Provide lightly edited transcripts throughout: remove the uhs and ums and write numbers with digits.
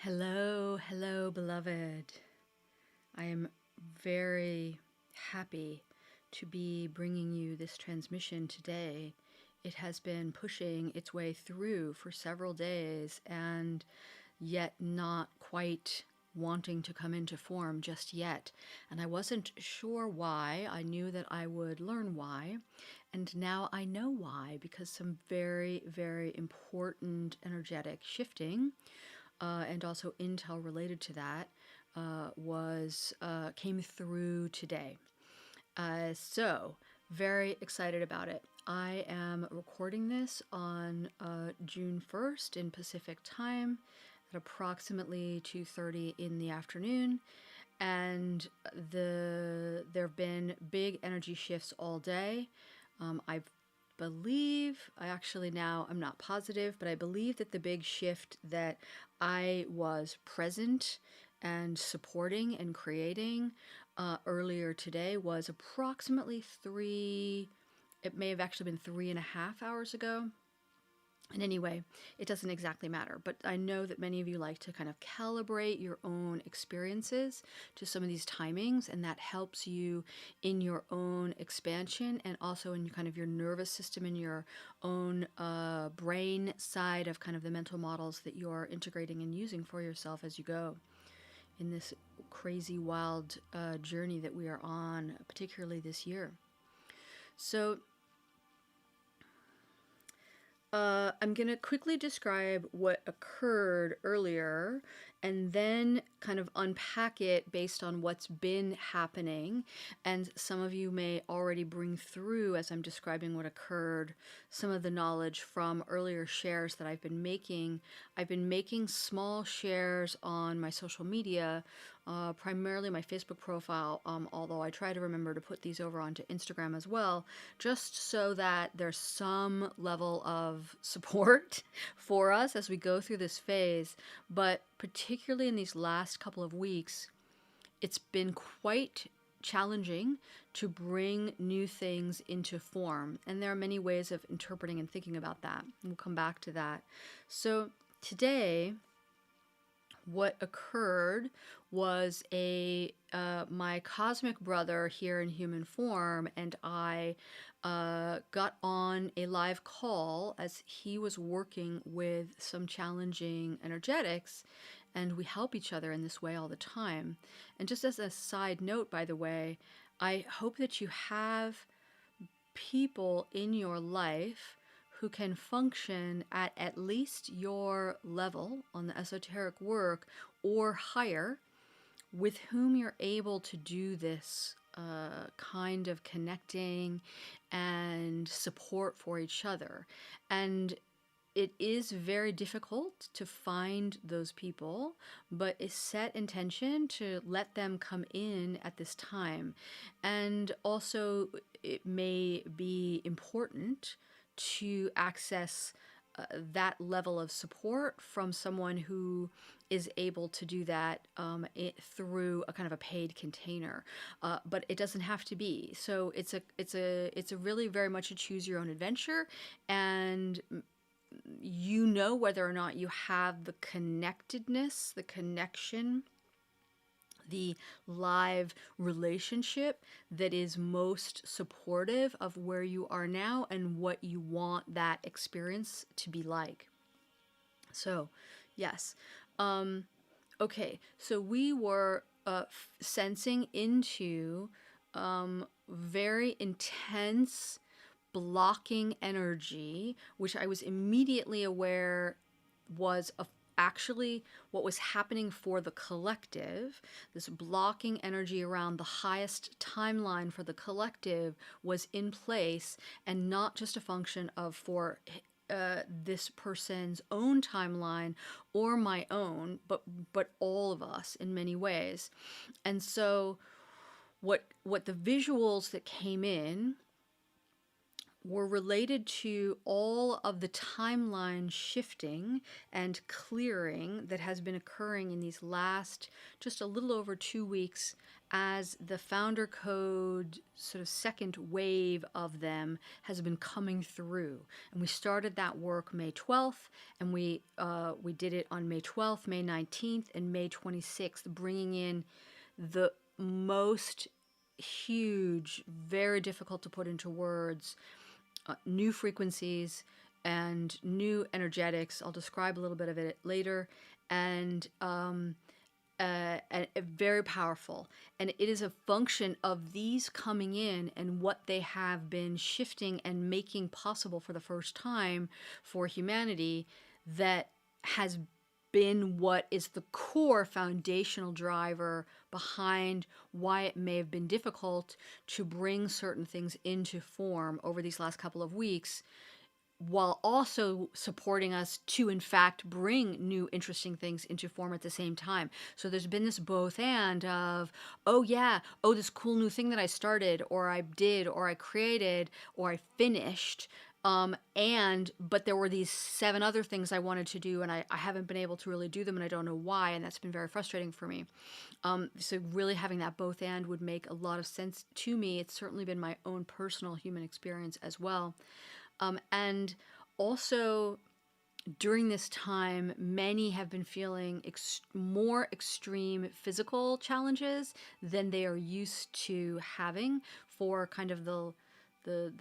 Hello, hello, beloved. I am very happy to be bringing you this transmission today. It has been pushing its way through for several days and yet not quite wanting to come into form just yet. And I wasn't sure why. I knew that I would learn why. And now I know why, because some very, very important energetic shifting and also intel related to that was came through today. So very excited about it. I am recording this on June 1st in Pacific time at approximately 2:30 in the afternoon, and there have been big energy shifts all day. I believe, I'm not positive, but I believe that the big shift that I was present and supporting and creating earlier today was approximately it may have actually been 3.5 hours ago. And anyway, it doesn't exactly matter, but I know that many of you like to kind of calibrate your own experiences to some of these timings, and that helps you in your own expansion and also in kind of your nervous system and your own brain side of kind of the mental models that you're integrating and using for yourself as you go in this crazy, wild journey that we are on, particularly this year. So I'm going to quickly describe what occurred earlier and then kind of unpack it based on what's been happening. And some of you may already bring through, as I'm describing what occurred, some of the knowledge from earlier shares that I've been making. I've been making small shares on my social media, primarily my Facebook profile, although I try to remember to put these over onto Instagram as well, just so that there's some level of support for us as we go through this phase. But particularly in these last couple of weeks, it's been quite challenging to bring new things into form. And there are many ways of interpreting and thinking about that. We'll come back to that. So today, what occurred was my cosmic brother here in human form and I got on a live call as he was working with some challenging energetics, and we help each other in this way all the time. And just as a side note, by the way, I hope that you have people in your life who can function at least your level on the esoteric work or higher, with whom you're able to do this kind of connecting and support for each other. And it is very difficult to find those people, but is set intention to let them come in at this time. And also, it may be important to access that level of support from someone who is able to do that through a kind of a paid container, but it doesn't have to be. So it's a really very much a choose your own adventure, and you know whether or not you have the connectedness, the connection, the live relationship that is most supportive of where you are now and what you want that experience to be like. So, yes. Okay, so we were sensing into very intense blocking energy, which I was immediately aware was actually what was happening for the collective. This blocking energy around the highest timeline for the collective was in place, and not just a function of for this person's own timeline or my own, but all of us in many ways. And so what the visuals that came in were related to all of the timeline shifting and clearing that has been occurring in these last just a little over 2 weeks, as the founder code sort of second wave of them has been coming through. And we started that work May 12th, and we did it on May 12th, May 19th, and May 26th, bringing in the most huge, very difficult to put into words, new frequencies and new energetics. I'll describe a little bit of it later. And very powerful. And it is a function of these coming in and what they have been shifting and making possible for the first time for humanity that has been what is the core foundational driver behind why it may have been difficult to bring certain things into form over these last couple of weeks, while also supporting us to, in fact, bring new interesting things into form at the same time. So there's been this both and of, oh yeah, oh, this cool new thing that I started or I did or I created or I finished. But there were these 7 other things I wanted to do, and I haven't been able to really do them, and I don't know why, and that's been very frustrating for me. So really having that both and would make a lot of sense to me. It's certainly been my own personal human experience as well. And also during this time, many have been feeling more extreme physical challenges than they are used to having for kind of the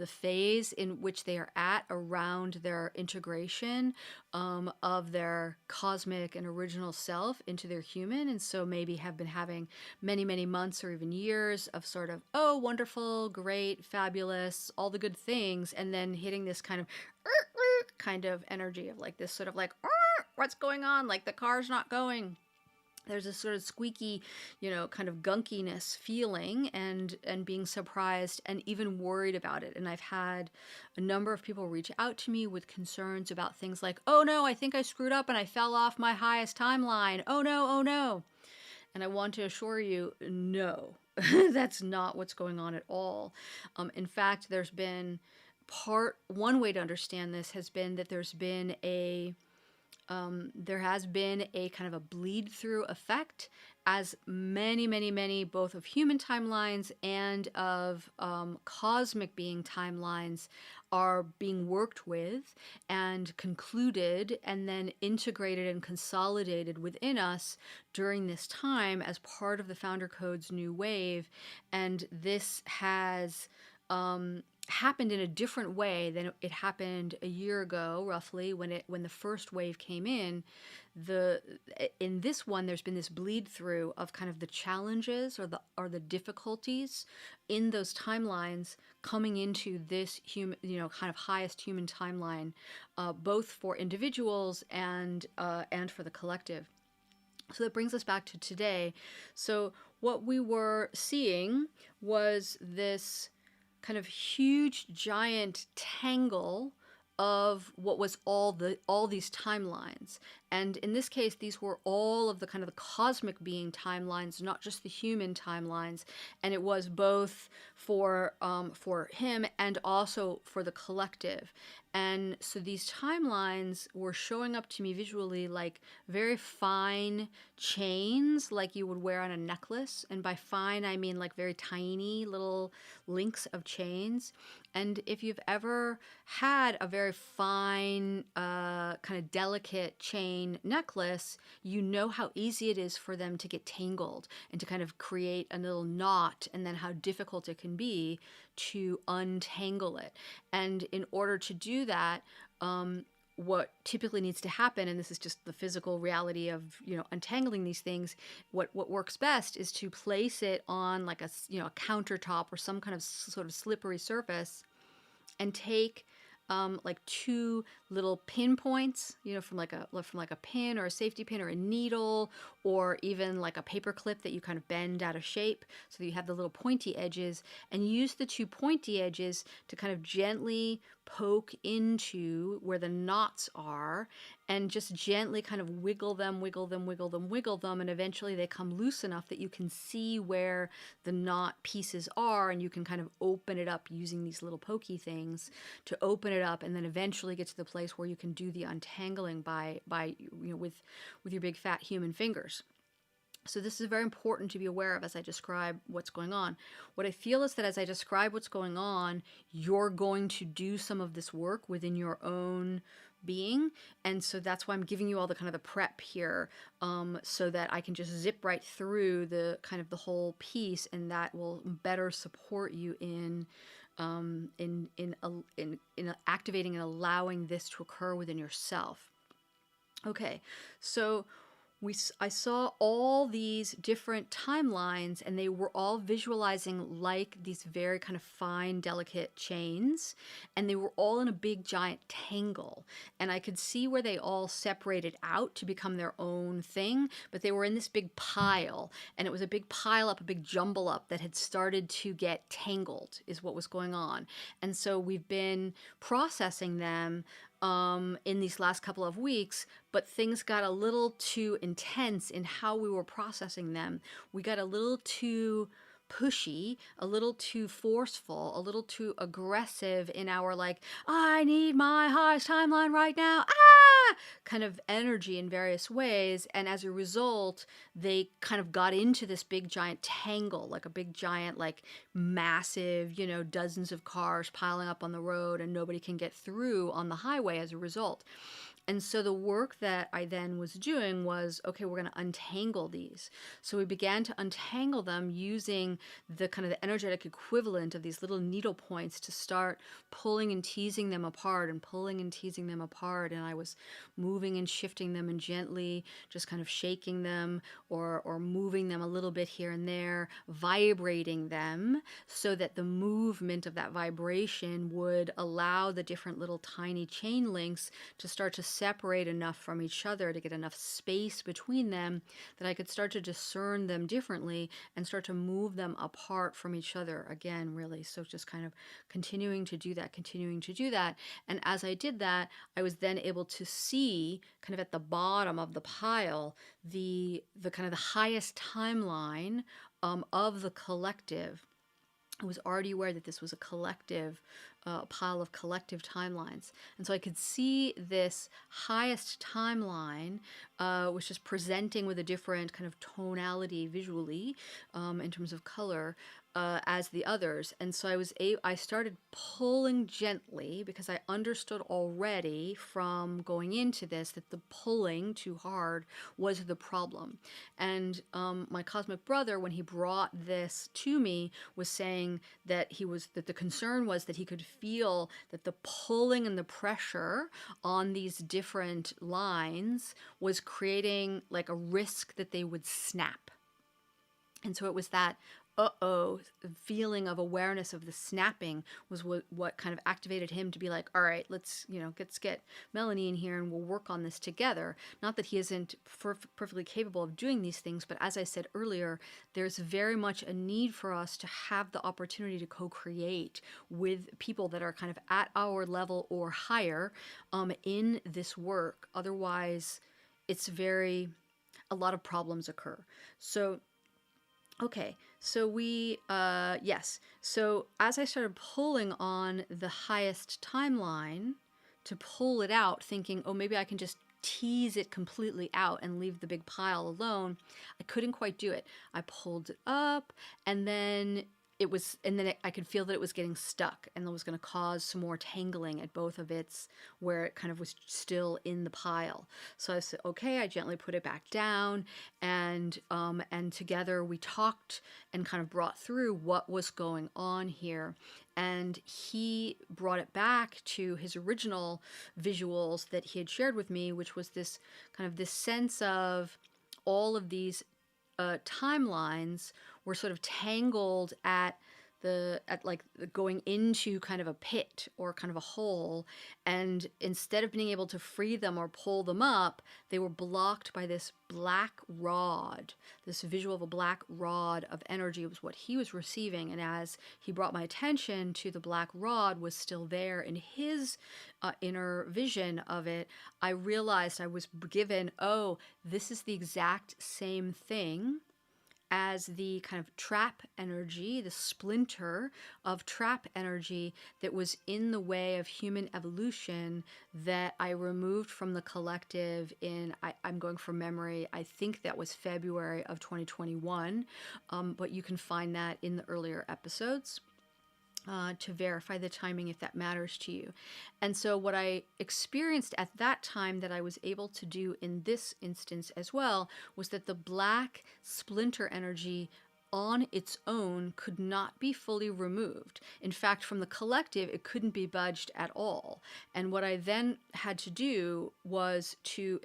phase in which they are at around their integration of their cosmic and original self into their human. And so maybe have been having many, many months or even years of sort of, oh, wonderful, great, fabulous, all the good things. And then hitting this kind of energy of like this sort of like, what's going on? Like the car's not going. There's a sort of squeaky, kind of gunkiness feeling and being surprised and even worried about it. And I've had a number of people reach out to me with concerns about things like, oh no, I think I screwed up and I fell off my highest timeline. Oh no, oh no. And I want to assure you, no, that's not what's going on at all. In fact, there's been one way to understand this has been that there has been a kind of a bleed through effect as many, many, many, both of human timelines and of cosmic being timelines are being worked with and concluded and then integrated and consolidated within us during this time as part of the Founder Code's new wave. And this has happened in a different way than it happened a year ago, roughly, when the first wave came in. In this one, there's been this bleed through of kind of the challenges or the difficulties in those timelines coming into this human, kind of highest human timeline, both for individuals and for the collective. So that brings us back to today. So what we were seeing was this kind of huge, giant tangle of what was all these timelines. And in this case, these were all of the kind of the cosmic being timelines, not just the human timelines. And it was both for him and also for the collective. And so these timelines were showing up to me visually like very fine chains, like you would wear on a necklace. And by fine, I mean like very tiny little links of chains. And if you've ever had a very fine, kind of delicate chain necklace, you know how easy it is for them to get tangled and to kind of create a little knot, and then how difficult it can be to untangle it. And in order to do that, what typically needs to happen, and this is just the physical reality of untangling these things, what works best is to place it on like a countertop or some kind of sort of slippery surface, and take like 2 little pinpoints, from like a pin or a safety pin or a needle, or even like a paper clip that you kind of bend out of shape so that you have the little pointy edges, and use the 2 pointy edges to kind of gently poke into where the knots are and just gently kind of wiggle them, wiggle them, wiggle them, wiggle them, and eventually they come loose enough that you can see where the knot pieces are, and you can kind of open it up using these little pokey things to open it up, and then eventually get to the place where you can do the untangling by with your big fat human fingers. So this is very important to be aware of as I describe what's going on. What I feel is that as I describe what's going on, you're going to do some of this work within your own being. And so that's why I'm giving you all the kind of the prep here, so that I can just zip right through the kind of the whole piece, and that will better support you in activating and allowing this to occur within yourself. Okay, so I saw all these different timelines, and they were all visualizing like these very kind of fine, delicate chains, and they were all in a big giant tangle. And I could see where they all separated out to become their own thing, but they were in this big pile, and it was a big pile up, a big jumble up that had started to get tangled, is what was going on. And so we've been processing them in these last couple of weeks, but things got a little too intense in how we were processing them. We got a little too pushy, a little too forceful, a little too aggressive in our like, I need my highest timeline right now, kind of energy in various ways. And as a result, they kind of got into this big giant tangle, like a big giant, like massive, dozens of cars piling up on the road, and nobody can get through on the highway as a result. And so the work that I then was doing was, okay, we're going to untangle these. So we began to untangle them using the kind of the energetic equivalent of these little needle points to start pulling and teasing them apart, and pulling and teasing them apart. And I was moving and shifting them, and gently just kind of shaking them, or moving them a little bit here and there, vibrating them so that the movement of that vibration would allow the different little tiny chain links to start to separate enough from each other, to get enough space between them, that I could start to discern them differently and start to move them apart from each other again, really. So just kind of continuing to do that, continuing to do that. And as I did that, I was then able to see kind of at the bottom of the pile, the kind of the highest timeline of the collective. I was already aware that this was a collective, pile of collective timelines. And so I could see this highest timeline, which is presenting with a different kind of tonality visually, in terms of color, as the others. And so I started pulling gently, because I understood already from going into this that the pulling too hard was the problem. And my cosmic brother, when he brought this to me, was saying that the concern was that he could feel that the pulling and the pressure on these different lines was creating like a risk that they would snap. And so it was that feeling of awareness of the snapping was what kind of activated him to be like, all right, let's get Melanie in here and we'll work on this together. Not that he isn't perfectly capable of doing these things, but as I said earlier, there's very much a need for us to have the opportunity to co-create with people that are kind of at our level or higher in this work. Otherwise, a lot of problems occur. So okay, so yes. So as I started pulling on the highest timeline to pull it out, thinking, oh, maybe I can just tease it completely out and leave the big pile alone, I couldn't quite do it. I pulled it up, and then I could feel that it was getting stuck, and that was going to cause some more tangling at both of its, where it kind of was still in the pile. So I said, okay, I gently put it back down, and together we talked and kind of brought through what was going on here. And he brought it back to his original visuals that he had shared with me, which was this kind of this sense of all of these timelines were sort of tangled at going into kind of a pit or kind of a hole, and instead of being able to free them or pull them up, they were blocked by this black rod. This visual of a black rod of energy was what he was receiving, and as he brought my attention to the black rod was still there in his inner vision of it, I realized I was given, oh, this is the exact same thing as the kind of trap energy, the splinter of trap energy that was in the way of human evolution that I removed from the collective in, I'm going from memory, I think that was February of 2021, but you can find that in the earlier episodes. To verify the timing if that matters to you. And so what I experienced at that time that I was able to do in this instance as well was that the black splinter energy on its own could not be fully removed. In fact, from the collective, it couldn't be budged at all. And what I then had to do was to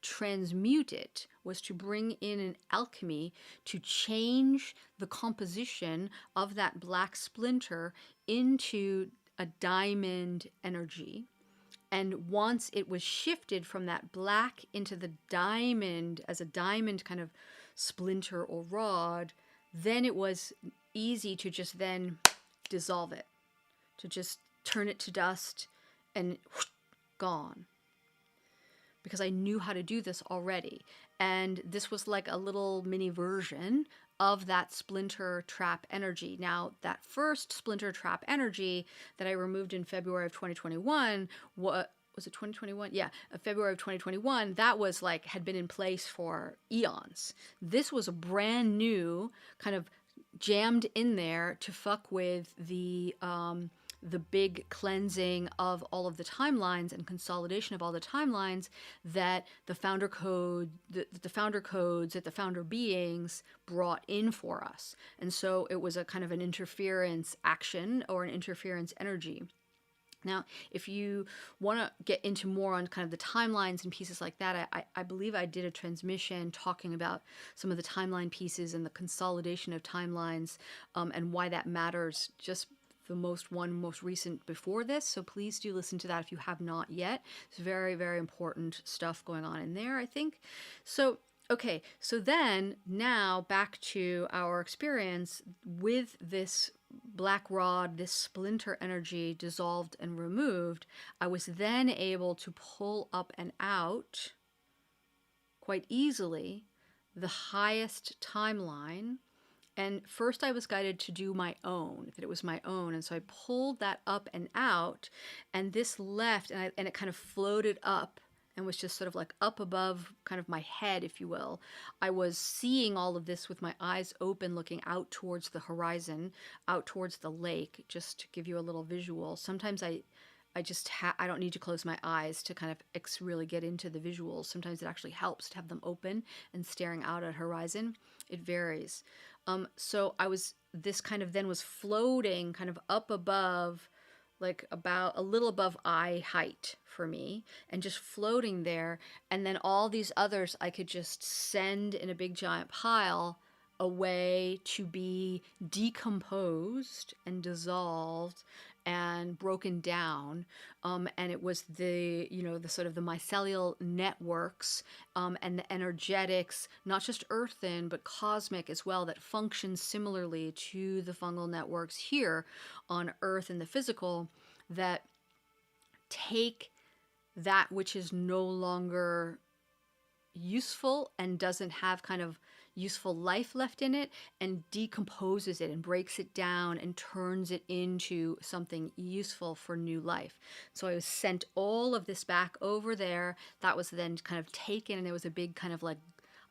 transmute it, was to bring in an alchemy to change the composition of that black splinter into a diamond energy. And once it was shifted from that black into the diamond, as a diamond kind of splinter or rod, then it was easy to just then dissolve it, to just turn it to dust and whoosh, gone. Because I knew how to do this already. And this was like a little mini version of that splinter trap energy. Now, that first splinter trap energy that I removed in February of 2021, was it 2021? Yeah, February of 2021, that was like, had been in place for eons. This was a brand new kind of jammed in there to fuck with the big cleansing of all of the timelines and consolidation of all the timelines that the founder code, the founder codes, that the founder beings brought in for us. And so it was a kind of an interference action or an interference energy. Now, if you want to get into more on kind of the timelines and pieces like that, I believe I did a transmission talking about some of the timeline pieces and the consolidation of timelines, and why that matters, just the most recent before this. So please do listen to that if you have not yet. It's very, very important stuff going on in there, I think. So, okay, so then now back to our experience with this black rod, this splinter energy dissolved and removed. I was then able to pull up and out quite easily the highest timeline. And first I was guided to do my own, that it was my own. And so I pulled that up and out, and this left, and it kind of floated up and was just sort of like up above kind of my head, if you will. I was seeing all of this with my eyes open, looking out towards the horizon, out towards the lake, just to give you a little visual. Sometimes I don't need to close my eyes to kind of really get into the visuals. Sometimes it actually helps to have them open and staring out at horizon. It varies. So this kind of then was floating kind of up above, like about a little above eye height for me, and just floating there. And then all these others I could just send in a big giant pile away to be decomposed and dissolved and broken down, and it was the sort of the mycelial networks, and the energetics, not just earthen but cosmic as well, that function similarly to the fungal networks here on Earth in the physical, that take that which is no longer useful and doesn't have kind of useful life left in it, and decomposes it and breaks it down and turns it into something useful for new life. So I was sent all of this back over there. That was then kind of taken, and there was a big kind of like,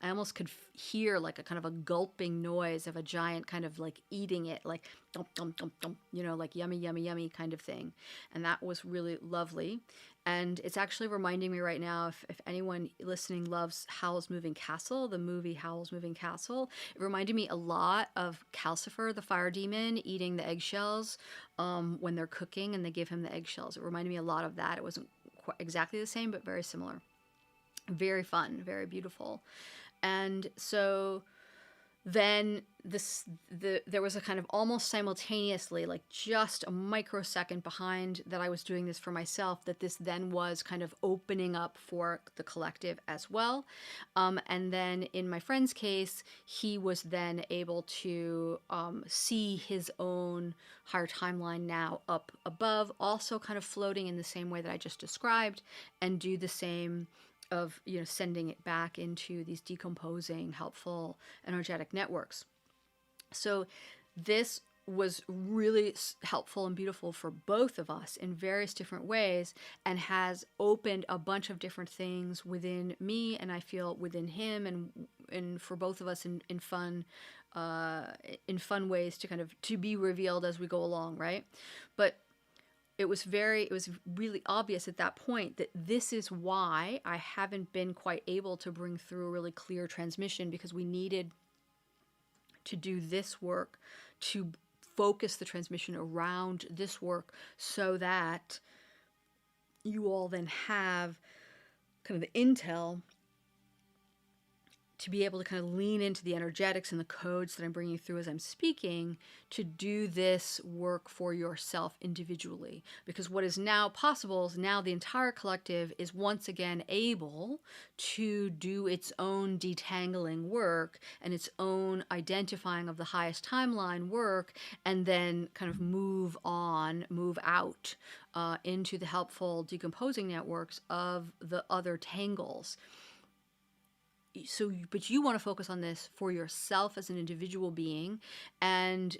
I almost could hear like a kind of a gulping noise of a giant kind of like eating it, like dump, dump, dump, dump, like yummy, yummy, yummy kind of thing. And that was really lovely. And it's actually reminding me right now, if anyone listening loves Howl's Moving Castle, the movie Howl's Moving Castle, it reminded me a lot of Calcifer, the fire demon, eating the eggshells when they're cooking and they give him the eggshells. It reminded me a lot of that. It wasn't quite exactly the same, but very similar. Very fun, very beautiful. And so then there was a kind of almost simultaneously, like just a microsecond behind that I was doing this for myself, that this then was kind of opening up for the collective as well. And then in my friend's case, he was then able to see his own higher timeline now up above, also kind of floating in the same way that I just described, and do the same of, you know, sending it back into these decomposing, helpful, energetic networks. So this was really helpful and beautiful for both of us in various different ways, and has opened a bunch of different things within me, and I feel within him, and for both of us in fun ways to kind of to be revealed as we go along, right? But it was really obvious at that point that this is why I haven't been quite able to bring through a really clear transmission, because we needed to do this work to focus the transmission around this work, so that you all then have kind of the intel to be able to kind of lean into the energetics and the codes that I'm bringing through as I'm speaking, to do this work for yourself individually. Because what is now possible is now the entire collective is once again able to do its own detangling work and its own identifying of the highest timeline work, and then kind of move out into the helpful decomposing networks of the other tangles. So, but you want to focus on this for yourself as an individual being, and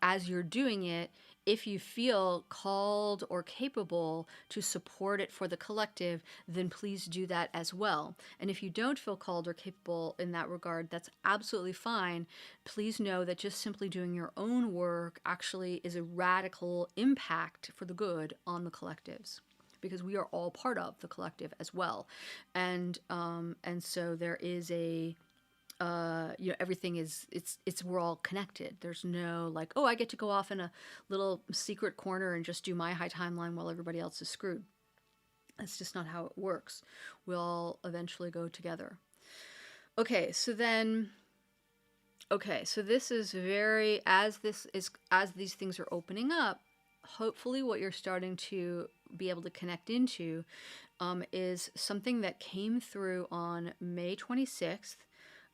as you're doing it, if you feel called or capable to support it for the collective, then please do that as well. And if you don't feel called or capable in that regard, that's absolutely fine. Please know that just simply doing your own work actually is a radical impact for the good on the collectives, because we are all part of the collective as well. And so there is a everything is, it's we're all connected. There's no like, oh, I get to go off in a little secret corner and just do my high timeline while everybody else is screwed. That's just not how it works. We'll all eventually go together. Okay, so this is very, as these things are opening up, hopefully what you're starting to be able to connect into is something that came through on May 26th.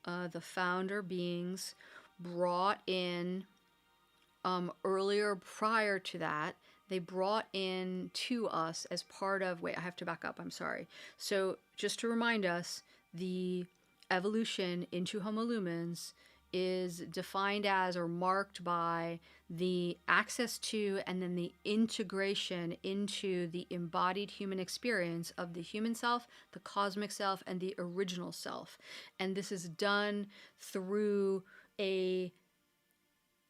The founder beings brought in, earlier, prior to that, they brought in to us as part of, wait, I have to back up, I'm sorry. So just to remind us, the evolution into Homo lumens is defined as, or marked by, the access to and then the integration into the embodied human experience of the human self, the cosmic self, and the original self. And this is done through a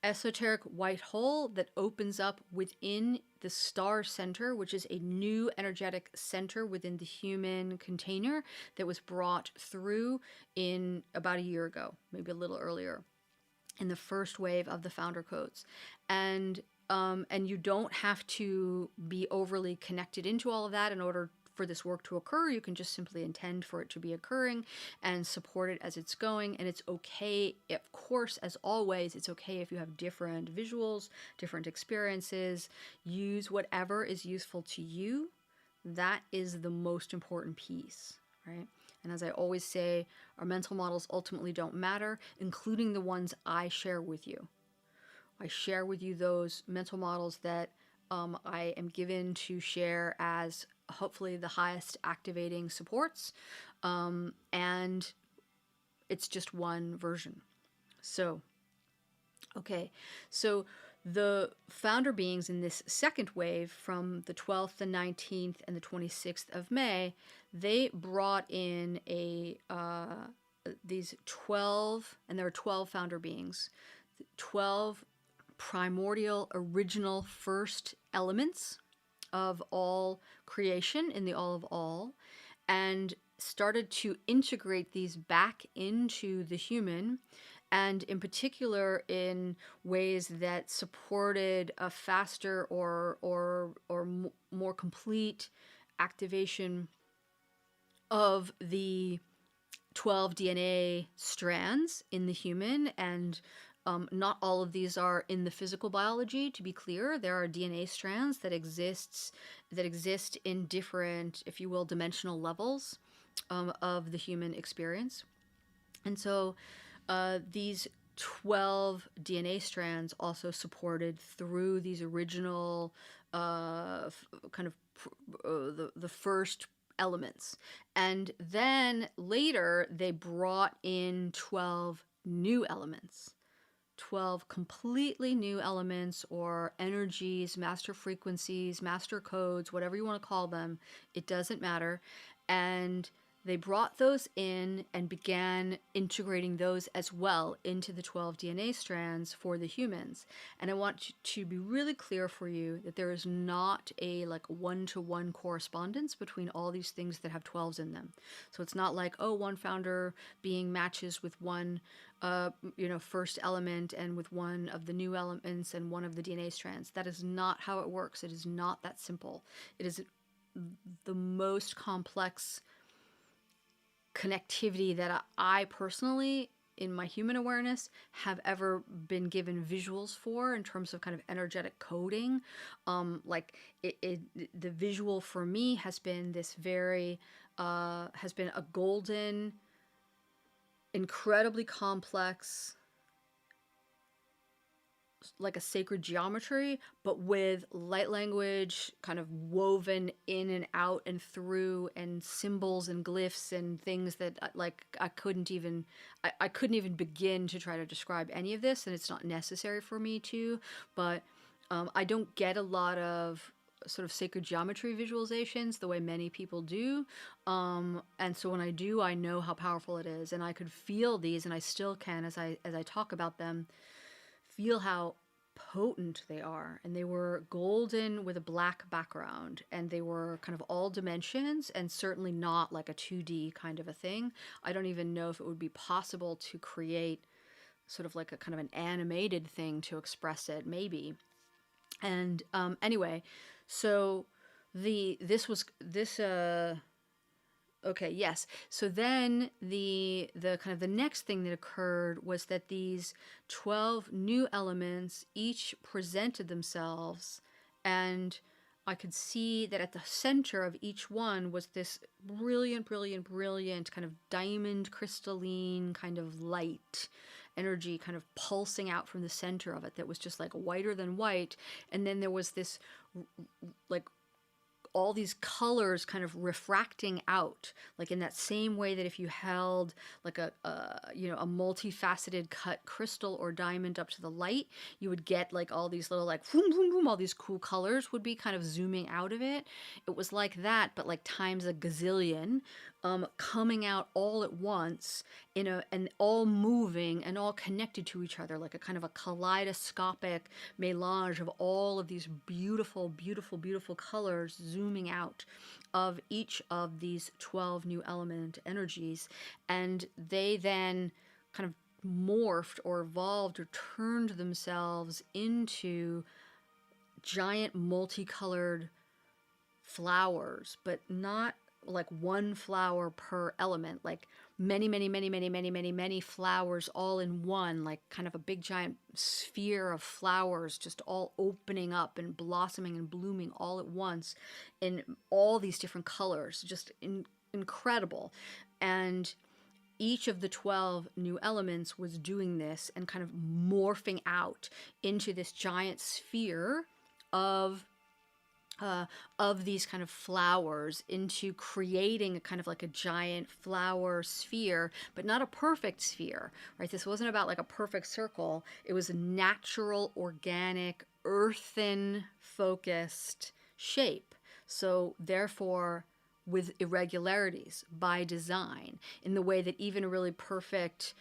esoteric white hole that opens up within the star center, which is a new energetic center within the human container that was brought through in about a year ago, maybe a little earlier, in the first wave of the founder codes. And you don't have to be overly connected into all of that in order for this work to occur. You can just simply intend for it to be occurring and support it as it's going. And it's okay, of course, as always, it's okay if you have different visuals, different experiences. Use whatever is useful to you. That is the most important piece, right? And as I always say, our mental models ultimately don't matter, including the ones I share with you. I share with you those mental models that I am given to share as hopefully the highest activating supports, and it's just one version. So, okay, so the founder beings in this second wave from the 12th, the 19th, and the 26th of May, they brought in these 12, and there are 12 founder beings, 12 primordial, original, first elements of all creation in the all of all, and started to integrate these back into the human, and in particular in ways that supported a faster or more complete activation of the 12 DNA strands in the human, and not all of these are in the physical biology, to be clear. There are DNA strands that exist in different, if you will, dimensional levels of the human experience. And so these 12 DNA strands also supported through these original kind of the first elements. And then later they brought in 12 new elements. 12 completely new elements or energies, master frequencies, master codes, whatever you want to call them. It doesn't matter. And they brought those in and began integrating those as well into the 12 DNA strands for the humans. And I want to be really clear for you that there is not a like one-to-one correspondence between all these things that have 12s in them. So it's not like, oh, one founder being matches with one first element and with one of the new elements and one of the DNA strands. That is not how it works. It is not that simple. It is the most complex connectivity that I personally, in my human awareness, have ever been given visuals for in terms of kind of energetic coding. The visual for me has been this has been a golden, incredibly complex, like a sacred geometry, but with light language kind of woven in and out and through, and symbols and glyphs and things that I couldn't even begin to try to describe any of this, and it's not necessary for me to. But I don't get a lot of sort of sacred geometry visualizations the way many people do, and so when I do, I know how powerful it is, and I could feel these, and I still can as I talk about them, feel how potent they are. And they were golden with a black background, and they were kind of all dimensions, and certainly not like a 2D kind of a thing. I don't even know if it would be possible to create sort of like a kind of an animated thing to express it, maybe. And anyway, so okay, yes. So then the kind of the next thing that occurred was that these 12 new elements each presented themselves, and I could see that at the center of each one was this brilliant, brilliant, brilliant kind of diamond crystalline kind of light energy kind of pulsing out from the center of it that was just like whiter than white. And then there was this like all these colors kind of refracting out, like in that same way that if you held like a multifaceted cut crystal or diamond up to the light, you would get like all these little like boom, boom, boom, all these cool colors would be kind of zooming out of it. It was like that, but like times a gazillion, coming out all at once and all moving and all connected to each other, like a kind of a kaleidoscopic melange of all of these beautiful, beautiful, beautiful colors zooming out of each of these 12 new element energies. And they then kind of morphed or evolved or turned themselves into giant multicolored flowers, but not like one flower per element, like many, many, many, many, many, many, many flowers all in one, like kind of a big giant sphere of flowers just all opening up and blossoming and blooming all at once in all these different colors, just incredible. And each of the 12 new elements was doing this and kind of morphing out into this giant sphere of these kind of flowers, into creating a kind of like a giant flower sphere, but not a perfect sphere, right? This wasn't about like a perfect circle. It was a natural, organic, earthen focused shape. So therefore, with irregularities by design, in the way that even a really perfect,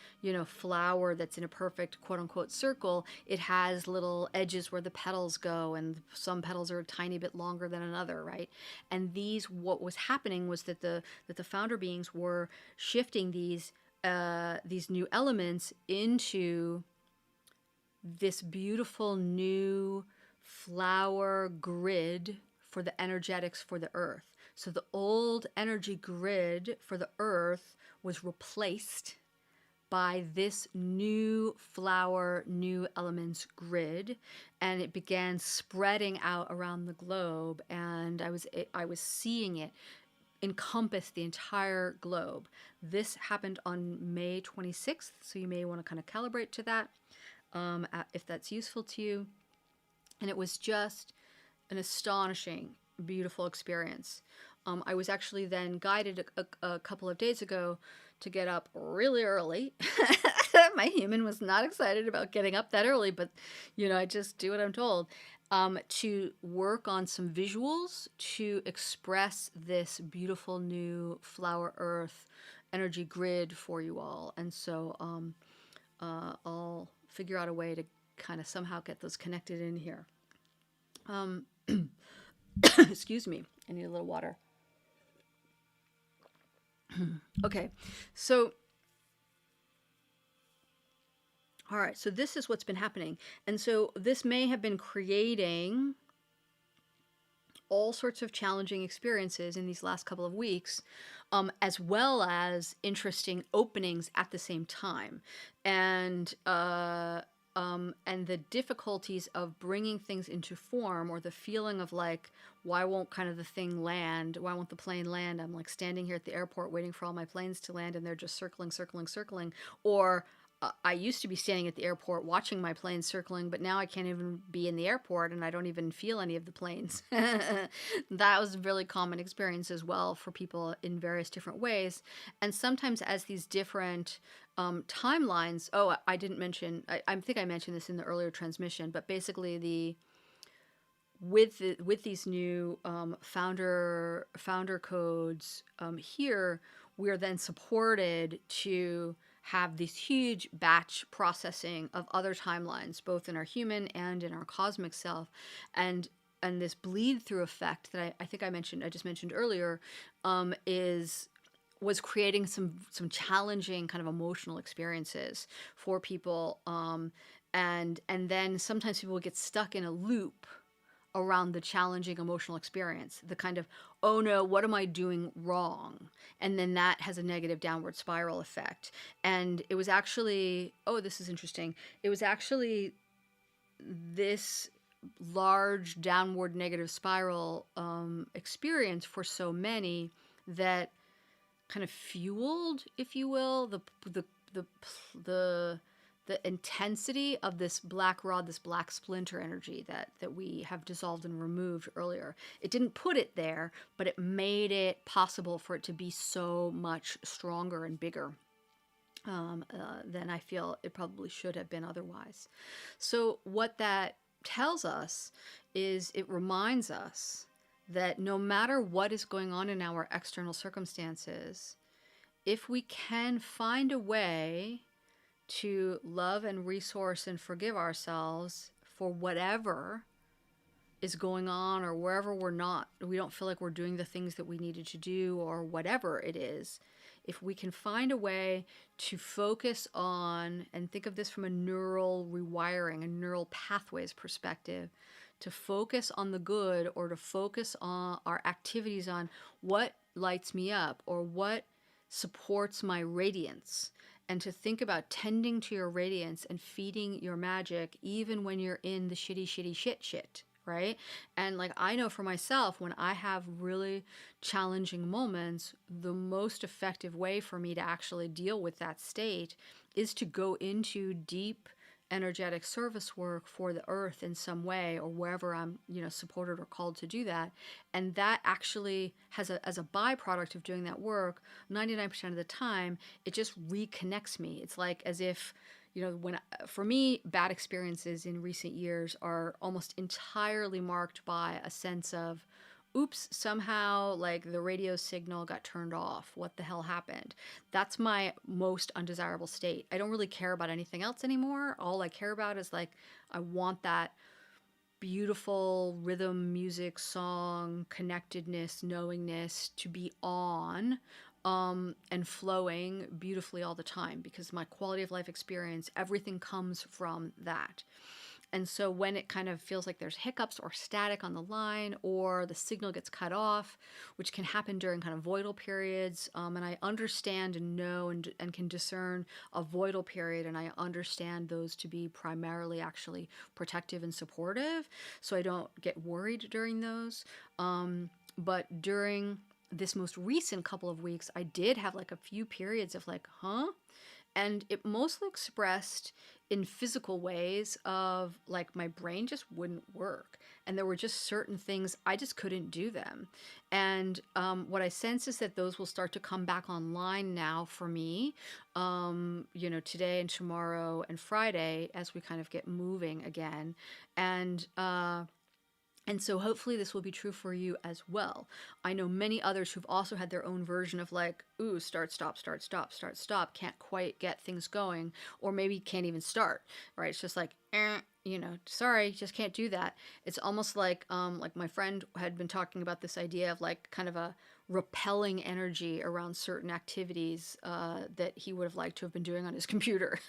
flower that's in a perfect quote unquote circle, it has little edges where the petals go, and some petals are a tiny bit longer than another, right? And what was happening was that the founder beings were shifting these new elements into this beautiful new flower grid for the energetics for the earth. So the old energy grid for the earth was replaced by this new flower, new elements grid, and it began spreading out around the globe, and I was seeing it encompass the entire globe. This happened on May 26th, so you may want to kind of calibrate to that if that's useful to you. And it was just an astonishing, beautiful experience. I was actually then guided a couple of days ago to get up really early. My human was not excited about getting up that early, but I just do what I'm told. To work on some visuals to express this beautiful new flower earth energy grid for you all. And so I'll figure out a way to kind of somehow get those connected in here. Excuse me, I need a little water. Okay, so all right, so this is what's been happening. And so this may have been creating all sorts of challenging experiences in these last couple of weeks, as well as interesting openings at the same time. And the difficulties of bringing things into form, or the feeling of like, why won't kind of the thing land? Why won't the plane land? I'm like standing here at the airport waiting for all my planes to land, and they're just circling, circling, circling. Or I used to be standing at the airport watching my planes circling, but now I can't even be in the airport and I don't even feel any of the planes. That was a really common experience as well for people in various different ways. And sometimes as these different timelines, I didn't mention, I think I mentioned this in the earlier transmission, but basically with these new founder codes here, we're then supported to have this huge batch processing of other timelines, both in our human and in our cosmic self, and this bleed through effect that I think I just mentioned earlier, was creating some challenging kind of emotional experiences for people, and then sometimes people get stuck in a loop around the challenging emotional experience, the kind of, oh no, what am I doing wrong? And then that has a negative downward spiral effect. And it was actually, this is interesting. It was actually this large downward negative spiral experience for so many that kind of fueled, if you will, the intensity of this black rod, this black splinter energy that we have dissolved and removed earlier. It didn't put it there, but it made it possible for it to be so much stronger and bigger than I feel it probably should have been otherwise. So what that tells us is, it reminds us that no matter what is going on in our external circumstances, if we can find a way to love and resource and forgive ourselves for whatever is going on, or wherever we don't feel like we're doing the things that we needed to do, or whatever it is, if we can find a way to focus on, and think of this from a neural rewiring, a neural pathways perspective, to focus on the good, or to focus on our activities on what lights me up, or what supports my radiance, and to think about tending to your radiance and feeding your magic even when you're in the shitty shit, right? And like, I know for myself, when I have really challenging moments, the most effective way for me to actually deal with that state is to go into deep energetic service work for the earth in some way, or wherever I'm supported or called to do that. And that actually has as a byproduct of doing that work, 99% of the time, it just reconnects me. It's like as if for me, bad experiences in recent years are almost entirely marked by a sense of, oops, somehow like the radio signal got turned off. What the hell happened? That's my most undesirable state. I don't really care about anything else anymore. All I care about is like, I want that beautiful rhythm, music, song, connectedness, knowingness to be on and flowing beautifully all the time, because my quality of life experience, everything comes from that. And so when it kind of feels like there's hiccups or static on the line, or the signal gets cut off, which can happen during kind of voidal periods, and I understand and know and can discern a voidal period, and I understand those to be primarily actually protective and supportive, so I don't get worried during those. But during this most recent couple of weeks, I did have like a few periods of like, huh? And it mostly expressed in physical ways of like my brain just wouldn't work. And there were just certain things I just couldn't do them. And what I sense is that those will start to come back online now for me, today and tomorrow and Friday as we kind of get moving again. And, and so hopefully this will be true for you as well. I know many others who've also had their own version of like, ooh, start, stop, start, stop, start, stop, can't quite get things going, or maybe can't even start, right? It's just like, sorry, just can't do that. It's almost like my friend had been talking about this idea of like kind of a repelling energy around certain activities that he would have liked to have been doing on his computer.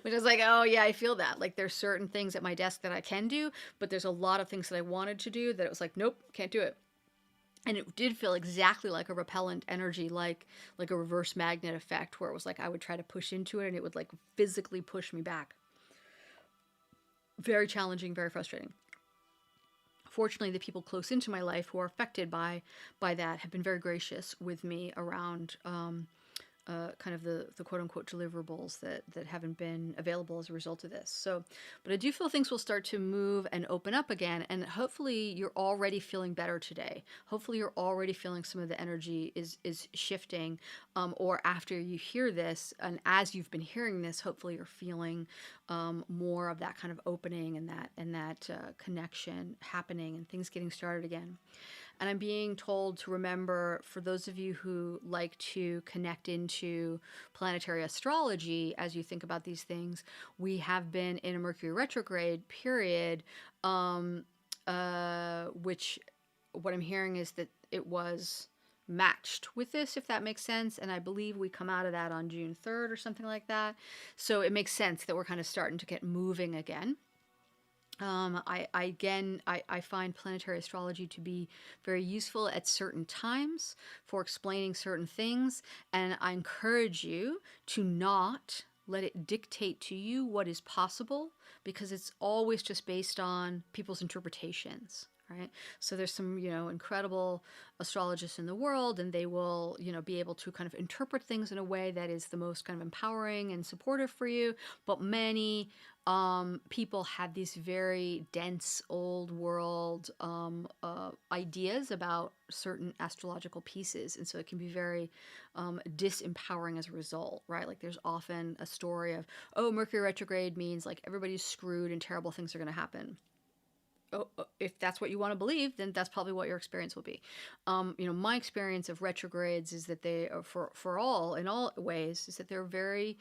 Which is like, oh yeah, I feel that. Like there's certain things at my desk that I can do, but there's a lot of things that I wanted to do that it was like, nope, can't do it. And it did feel exactly like a repellent energy, like a reverse magnet effect, where it was like I would try to push into it and it would like physically push me back. Very challenging, very frustrating. Fortunately, the people close into my life who are affected by that have been very gracious with me around kind of the quote unquote deliverables that haven't been available as a result of this. So, but I do feel things will start to move and open up again. And hopefully you're already feeling better today. Hopefully you're already feeling some of the energy is shifting, or after you hear this and as you've been hearing this, hopefully you're feeling more of that kind of opening and that connection happening and things getting started again. And I'm being told to remember, for those of you who like to connect into planetary astrology as you think about these things, we have been in a Mercury retrograde period, which what I'm hearing is that it was matched with this, if that makes sense. And I believe we come out of that on June 3rd or something like that. So it makes sense that we're kind of starting to get moving again. I find planetary astrology to be very useful at certain times for explaining certain things, and I encourage you to not let it dictate to you what is possible, because it's always just based on people's interpretations. Right. So there's some, incredible astrologists in the world, and they will, be able to kind of interpret things in a way that is the most kind of empowering and supportive for you. But many people have these very dense old world ideas about certain astrological pieces, and so it can be very disempowering as a result, right? Like there's often a story of, oh, Mercury retrograde means like everybody's screwed and terrible things are going to happen. Oh, if that's what you want to believe, then that's probably what your experience will be. My experience of retrogrades is that they are for all in all ways is that they're very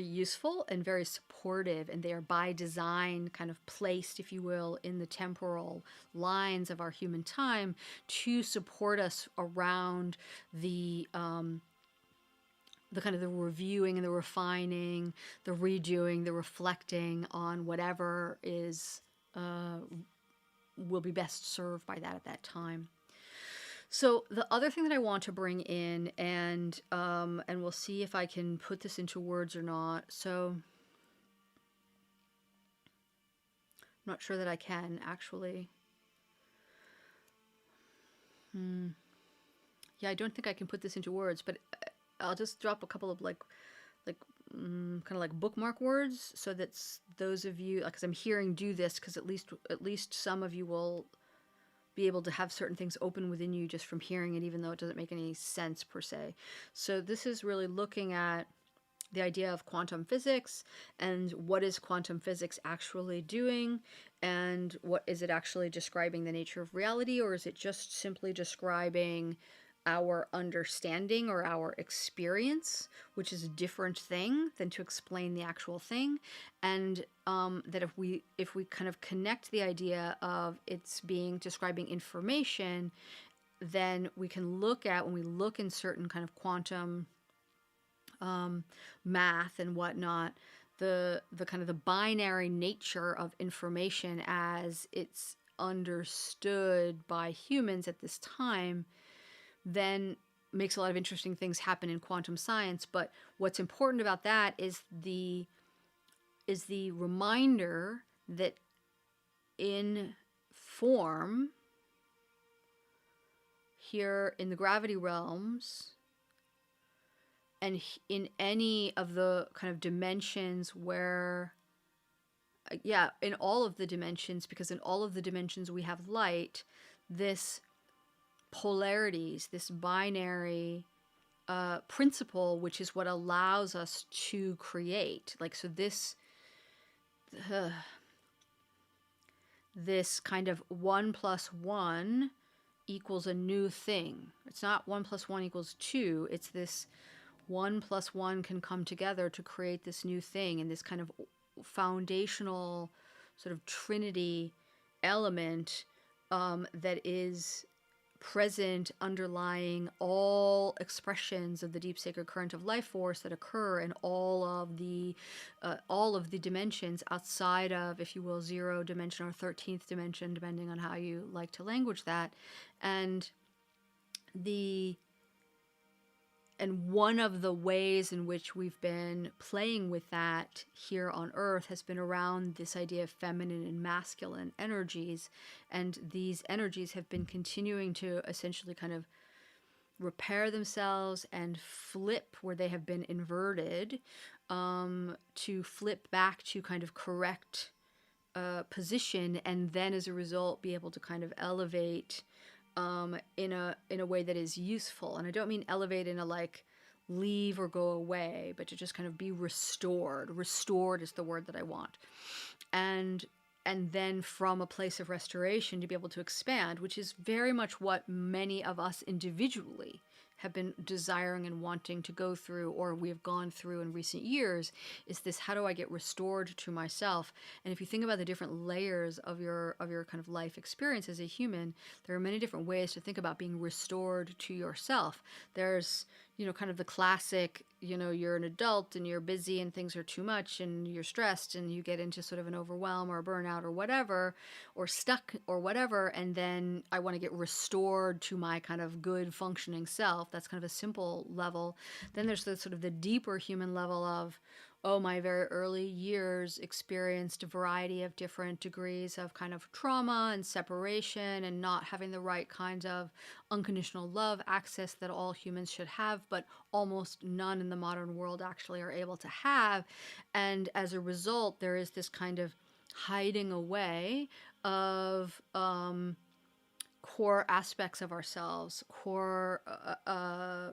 useful and very supportive, and they are by design kind of placed, if you will, in the temporal lines of our human time to support us around the kind of the reviewing and the refining, the redoing, the reflecting on whatever is will be best served by that at that time. So the other thing that I want to bring in, and we'll see if I can put this into words or not. So I'm not sure that I can actually. Yeah, I don't think I can put this into words, but I'll just drop a couple of kind of like bookmark words, so that those of you, because I'm hearing do this, because at least some of you will be able to have certain things open within you just from hearing it, even though it doesn't make any sense per se. So this is really looking at the idea of quantum physics, and what is quantum physics actually doing, and what is it actually describing the nature of reality, or is it just simply describing our understanding or our experience, which is a different thing than to explain the actual thing. And that if we kind of connect the idea of it's being describing information, then we can look at, when we look in certain kind of quantum math and whatnot, the kind of the binary nature of information as it's understood by humans at this time, then makes a lot of interesting things happen in quantum science. But what's important about that is the reminder that in form here in the gravity realms and in any of the kind of dimensions where, yeah, in all of the dimensions, because in all of the dimensions we have light, this polarities, this binary principle, which is what allows us to create. Like, so this kind of 1 + 1 equals a new thing. It's not 1 + 1 = 2. It's this 1 + 1 can come together to create this new thing, and this kind of foundational sort of trinity element that is present underlying all expressions of the deep sacred current of life force that occur in all of the dimensions outside of, if you will, 0 dimension or 13th dimension, depending on how you like to language that. And one of the ways in which we've been playing with that here on Earth has been around this idea of feminine and masculine energies. And these energies have been continuing to essentially kind of repair themselves and flip where they have been inverted, to flip back to kind of correct position, and then as a result be able to kind of elevate in a way that is useful. And I don't mean elevate in a like leave or go away, but to just kind of be restored. Restored is the word that I want. And then from a place of restoration to be able to expand, which is very much what many of us individually have been desiring and wanting to go through, or we have gone through in recent years, is this: how do I get restored to myself? And if you think about the different layers of your kind of life experience as a human, there are many different ways to think about being restored to yourself. There's, kind of the classic, you're an adult and you're busy and things are too much and you're stressed and you get into sort of an overwhelm or a burnout or whatever, or stuck or whatever, and then I want to get restored to my kind of good functioning self. That's kind of a simple level. Then there's the sort of the deeper human level of, my very early years experienced a variety of different degrees of kind of trauma and separation and not having the right kind of unconditional love access that all humans should have, but almost none in the modern world actually are able to have. And as a result, there is this kind of hiding away of core aspects of ourselves, core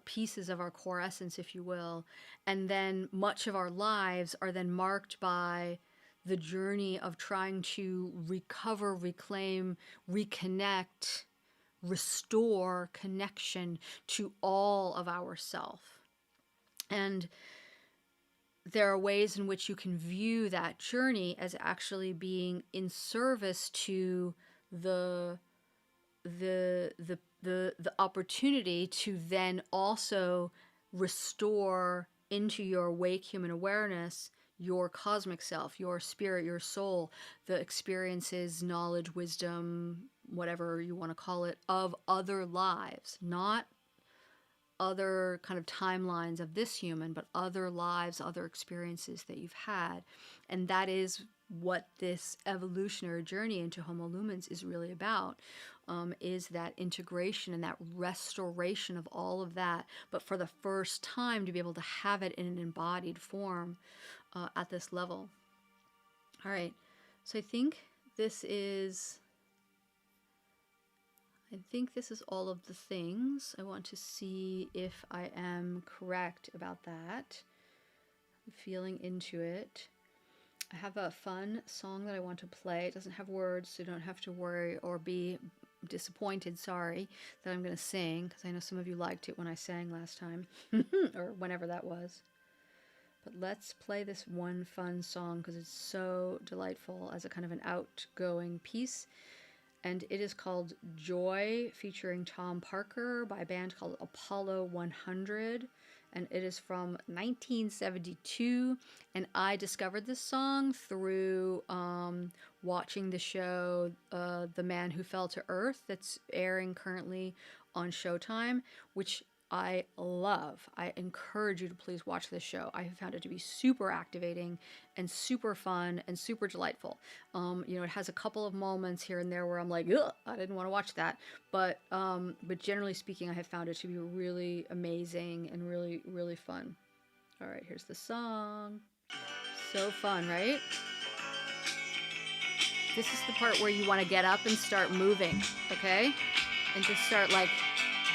pieces of our core essence, if you will. And then much of our lives are then marked by the journey of trying to recover, reclaim, reconnect, restore connection to all of ourself. And there are ways in which you can view that journey as actually being in service to the opportunity to then also restore into your awake human awareness your cosmic self, your spirit, your soul, the experiences, knowledge, wisdom, whatever you want to call it, of other lives, not other kind of timelines of this human, but other lives, other experiences that you've had. And that is what this evolutionary journey into Homo Lumens is really about, is that integration and that restoration of all of that, but for the first time to be able to have it in an embodied form at this level. All right, so I think this is all of the things. I want to see if I am correct about that. I'm feeling into it. I have a fun song that I want to play. It doesn't have words, so you don't have to worry or be disappointed, sorry, that I'm going to sing, because I know some of you liked it when I sang last time, or whenever that was. But let's play this one fun song because it's so delightful as a kind of an outgoing piece. And it is called Joy, featuring Tom Parker, by a band called Apollo 100. and it is from 1972. And I discovered this song through watching the show The Man Who Fell to Earth, that's airing currently on Showtime, which I love. I encourage you to please watch this show. I have found it to be super activating and super fun and super delightful. It has a couple of moments here and there where I'm like, ugh, I didn't want to watch that. But generally speaking, I have found it to be really amazing and really, really fun. All right, here's the song. So fun, right? This is the part where you want to get up and start moving, okay? And just start like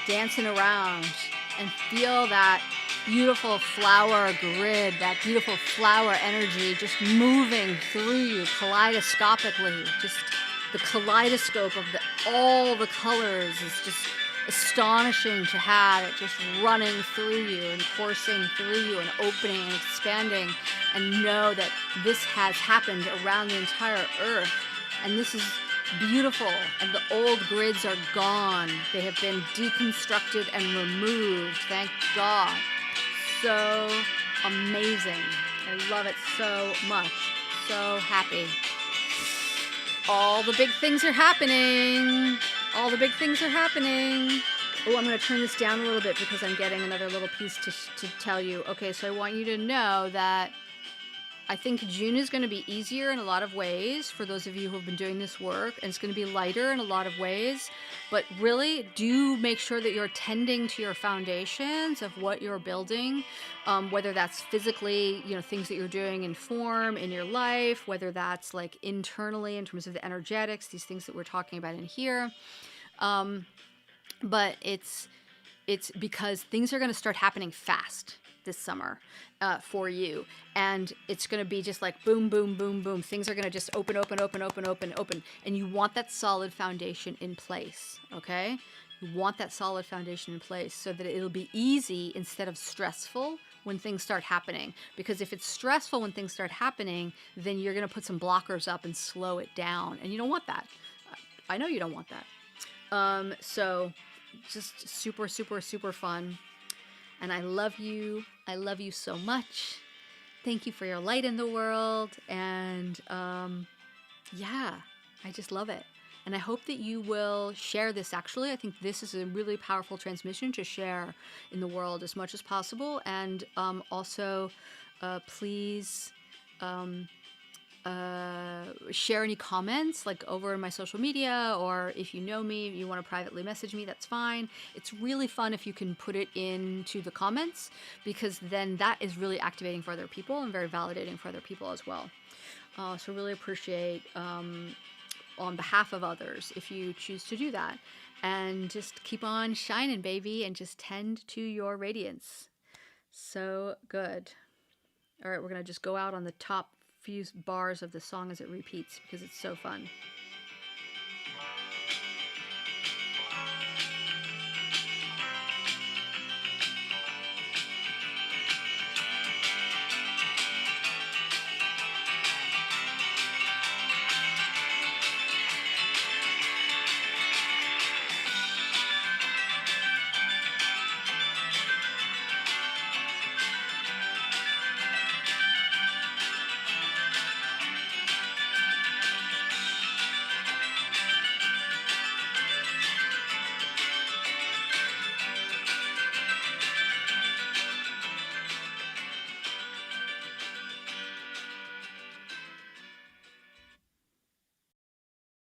dancing around and feel that beautiful flower grid, that beautiful flower energy just moving through you kaleidoscopically. Just the kaleidoscope of all the colors is just astonishing to have it just running through you and coursing through you and opening and expanding, and know that this has happened around the entire earth, and this is beautiful, and the old grids are gone. They have been deconstructed and removed, thank God. So amazing. I love it so much. So happy. All the big things are happening. All the big things are happening. Oh, I'm going to turn this down a little bit because I'm getting another little piece to tell you. Okay, so I want you to know that I think June is going to be easier in a lot of ways for those of you who have been doing this work, and it's going to be lighter in a lot of ways. But really, do make sure that you're tending to your foundations of what you're building, whether that's physically, things that you're doing in form in your life, whether that's like internally in terms of the energetics, these things that we're talking about in here. But it's because things are going to start happening fast this summer for you, and it's going to be just like boom, boom, boom, boom. Things are going to just open, and you want that solid foundation in place. Okay, you want that solid foundation in place so that it'll be easy instead of stressful when things start happening. Because if it's stressful when things start happening, then you're going to put some blockers up and slow it down, and you don't want that. I know you don't want that. So just super, super, super fun. And I love you. I love you so much. Thank you for your light in the world. And yeah, I just love it. And I hope that you will share this. Actually, I think this is a really powerful transmission to share in the world as much as possible. And also, please share any comments like over in my social media, or if you know me, you want to privately message me, that's fine. It's really fun if you can put it into the comments, because then that is really activating for other people and very validating for other people as well. So really appreciate on behalf of others if you choose to do that, and just keep on shining, baby, and just tend to your radiance. So good. All right, we're gonna just go out on the top few bars of the song as it repeats because it's so fun.